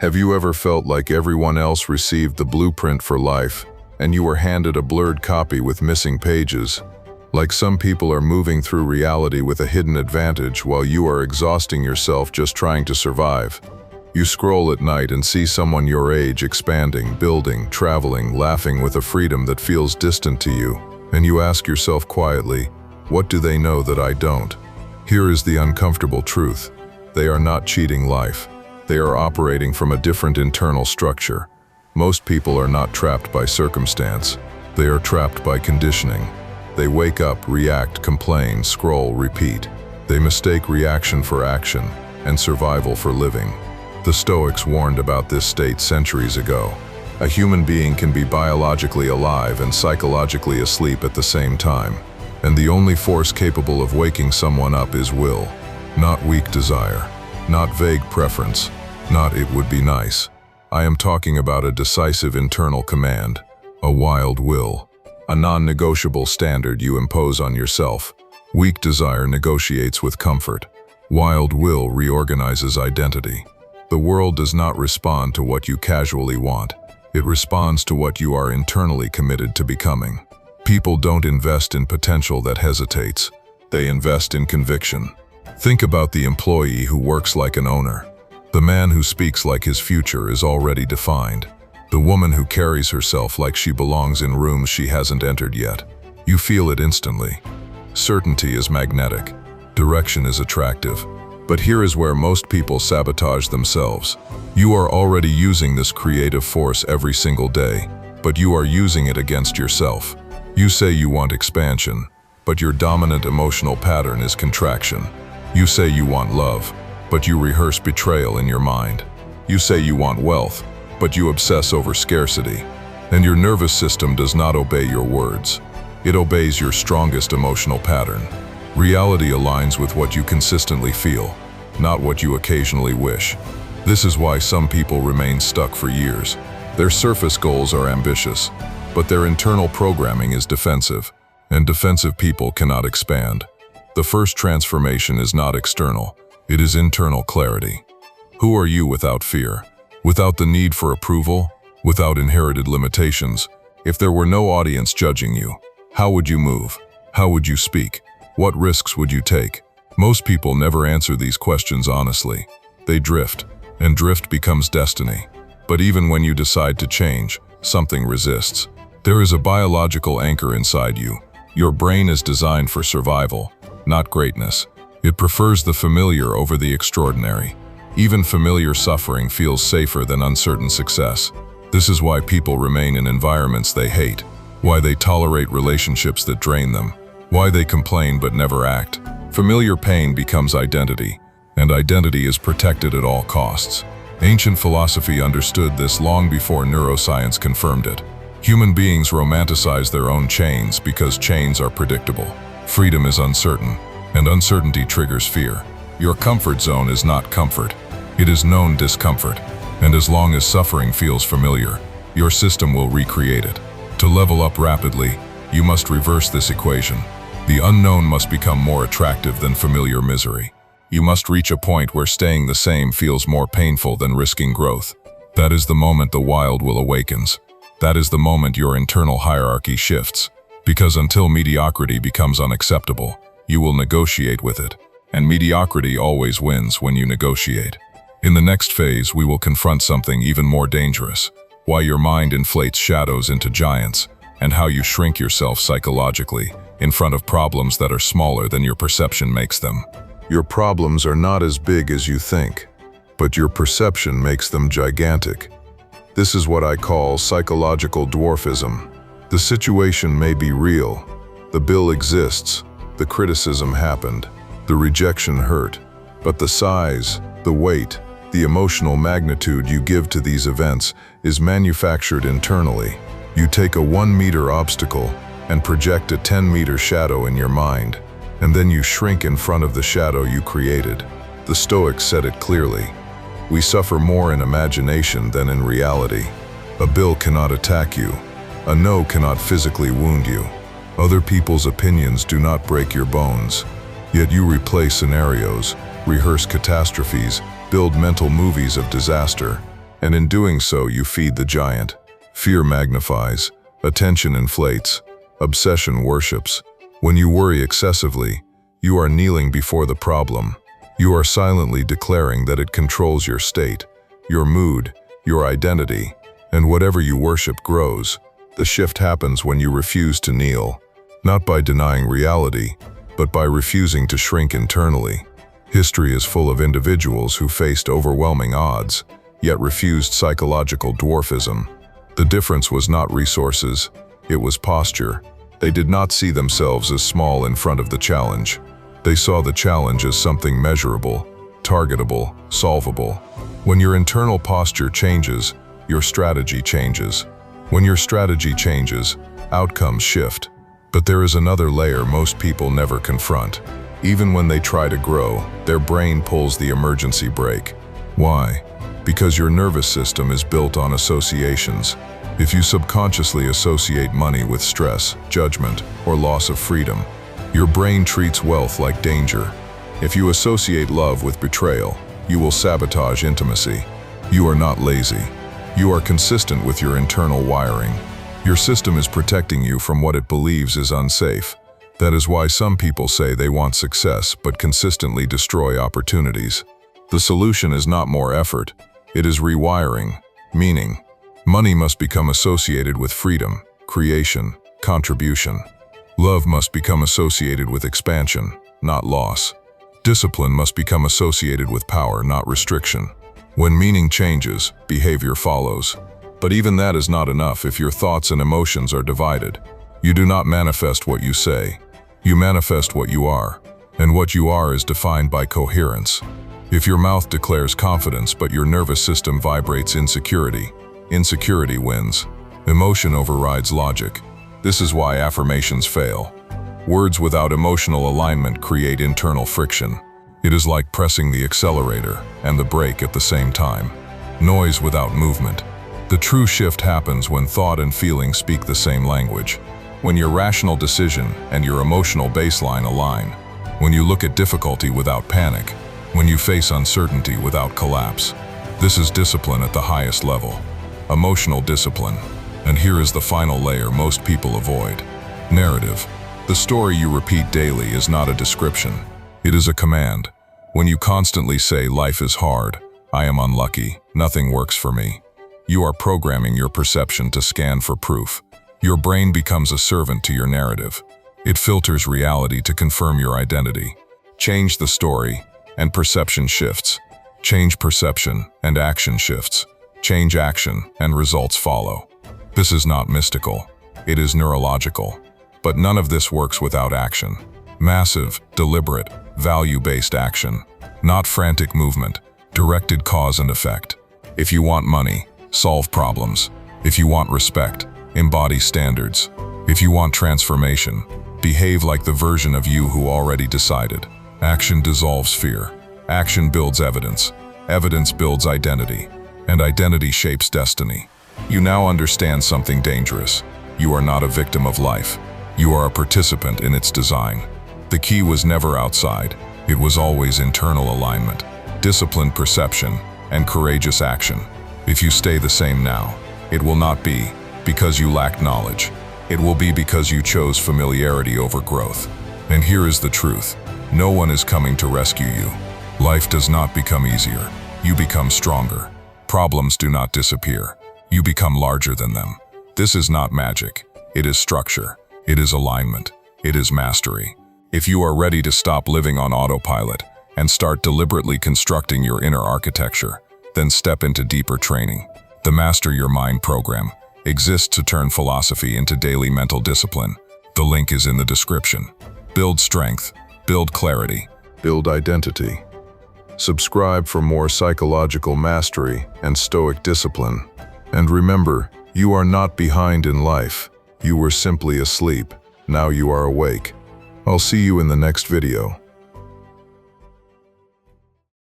Have you ever felt like everyone else received the blueprint for life, and you were handed a blurred copy with missing pages? Like some people are moving through reality with a hidden advantage while you are exhausting yourself just trying to survive. You scroll at night and see someone your age expanding, building, traveling, laughing with a freedom that feels distant to you, and you ask yourself quietly, what do they know that I don't? Here is the uncomfortable truth. They are not cheating life. They are operating from a different internal structure. Most people are not trapped by circumstance. They are trapped by conditioning. They wake up, react, complain, scroll, repeat. They mistake reaction for action and survival for living. The Stoics warned about this state centuries ago. A human being can be biologically alive and psychologically asleep at the same time. And the only force capable of waking someone up is will, not weak desire. Not vague preference, not it would be nice. I am talking about a decisive internal command, a wild will, a non-negotiable standard you impose on yourself. Weak desire negotiates with comfort. Wild will reorganizes identity. The world does not respond to what you casually want. It responds to what you are internally committed to becoming. People don't invest in potential that hesitates. They invest in conviction. Think about the employee who works like an owner. The man who speaks like his future is already defined. The woman who carries herself like she belongs in rooms she hasn't entered yet. You feel it instantly. Certainty is magnetic. Direction is attractive. But here is where most people sabotage themselves. You are already using this creative force every single day, but you are using it against yourself. You say you want expansion, but your dominant emotional pattern is contraction. You say you want love, but you rehearse betrayal in your mind. You say you want wealth, but you obsess over scarcity. And your nervous system does not obey your words. It obeys your strongest emotional pattern. Reality aligns with what you consistently feel, not what you occasionally wish. This is why some people remain stuck for years. Their surface goals are ambitious, but their internal programming is defensive, and defensive people cannot expand. The first transformation is not external, it is internal clarity. Who are you without fear? Without the need for approval? Without inherited limitations? If there were no audience judging you, how would you move? How would you speak? What risks would you take? Most people never answer these questions honestly. They drift, and drift becomes destiny. But even when you decide to change, something resists. There is a biological anchor inside you. Your brain is designed for survival, not greatness. It prefers the familiar over the extraordinary. Even familiar suffering feels safer than uncertain success. This is why people remain in environments they hate, why they tolerate relationships that drain them, why they complain but never act. Familiar pain becomes identity, and identity is protected at all costs. Ancient philosophy understood this long before neuroscience confirmed it. Human beings romanticize their own chains because chains are predictable. Freedom is uncertain, and uncertainty triggers fear. Your comfort zone is not comfort. It is known discomfort, and as long as suffering feels familiar, your system will recreate it. To level up rapidly, you must reverse this equation. The unknown must become more attractive than familiar misery. You must reach a point where staying the same feels more painful than risking growth. That is the moment the wild will awakens. That is the moment your internal hierarchy shifts. Because until mediocrity becomes unacceptable, you will negotiate with it. And mediocrity always wins when you negotiate. In the next phase, we will confront something even more dangerous. Why your mind inflates shadows into giants, and how you shrink yourself psychologically in front of problems that are smaller than your perception makes them. Your problems are not as big as you think, but your perception makes them gigantic. This is what I call psychological dwarfism. The situation may be real. The bill exists. The criticism happened. The rejection hurt. But the size, the weight, the emotional magnitude you give to these events is manufactured internally. You take a 1-meter obstacle and project a 10-meter shadow in your mind, and then you shrink in front of the shadow you created. The Stoics said it clearly. We suffer more in imagination than in reality. A bill cannot attack you. A no cannot physically wound you. Other people's opinions do not break your bones. Yet you replay scenarios, rehearse catastrophes, build mental movies of disaster. And in doing so, you feed the giant. Fear magnifies, attention inflates, obsession worships. When you worry excessively, you are kneeling before the problem. You are silently declaring that it controls your state, your mood, your identity, and whatever you worship grows. The shift happens when you refuse to kneel, not by denying reality, but by refusing to shrink internally. History is full of individuals who faced overwhelming odds, yet refused psychological dwarfism. The difference was not resources, it was posture. They did not see themselves as small in front of the challenge. They saw the challenge as something measurable, targetable, solvable. When your internal posture changes, your strategy changes. When your strategy changes, outcomes shift. But there is another layer most people never confront. Even when they try to grow, their brain pulls the emergency brake. Why? Because your nervous system is built on associations. If you subconsciously associate money with stress, judgment, or loss of freedom, your brain treats wealth like danger. If you associate love with betrayal, you will sabotage intimacy. You are not lazy. You are consistent with your internal wiring. Your system is protecting you from what it believes is unsafe. That is why some people say they want success but consistently destroy opportunities. The solution is not more effort. It is rewiring, meaning. Money must become associated with freedom, creation, contribution. Love must become associated with expansion, not loss. Discipline must become associated with power, not restriction. When meaning changes, behavior follows. But even that is not enough if your thoughts and emotions are divided. You do not manifest what you say. You manifest what you are. And what you are is defined by coherence. If your mouth declares confidence but your nervous system vibrates insecurity, insecurity wins. Emotion overrides logic. This is why affirmations fail. Words without emotional alignment create internal friction. It is like pressing the accelerator and the brake at the same time. Noise without movement. The true shift happens when thought and feeling speak the same language. When your rational decision and your emotional baseline align. When you look at difficulty without panic. When you face uncertainty without collapse. This is discipline at the highest level. Emotional discipline. And here is the final layer most people avoid. Narrative. The story you repeat daily is not a description. It is a command. When you constantly say life is hard, I am unlucky, nothing works for me, you are programming your perception to scan for proof. Your brain becomes a servant to your narrative. It filters reality to confirm your identity. Change the story, and perception shifts. Change perception, and action shifts. Change action, and results follow. This is not mystical. It is neurological. But none of this works without action. Massive, deliberate, value-based action. Not frantic movement, directed cause and effect. If you want money, solve problems. If you want respect, embody standards. If you want transformation, behave like the version of you who already decided. Action dissolves fear. Action builds evidence. Evidence builds identity. And identity shapes destiny. You now understand something dangerous. You are not a victim of life. You are a participant in its design. The key was never outside. It was always internal alignment, disciplined perception, and courageous action. If you stay the same now, it will not be because you lack knowledge. It will be because you chose familiarity over growth. And here is the truth. No one is coming to rescue you. Life does not become easier. You become stronger. Problems do not disappear. You become larger than them. This is not magic. It is structure. It is alignment. It is mastery. If you are ready to stop living on autopilot and start deliberately constructing your inner architecture, then step into deeper training. The Master Your Mind program exists to turn philosophy into daily mental discipline. The link is in the description. Build strength, build clarity, Build identity. Subscribe for more psychological mastery and stoic discipline. And remember, you are not behind in life. You were simply asleep. Now you are awake. I'll see you in the next video.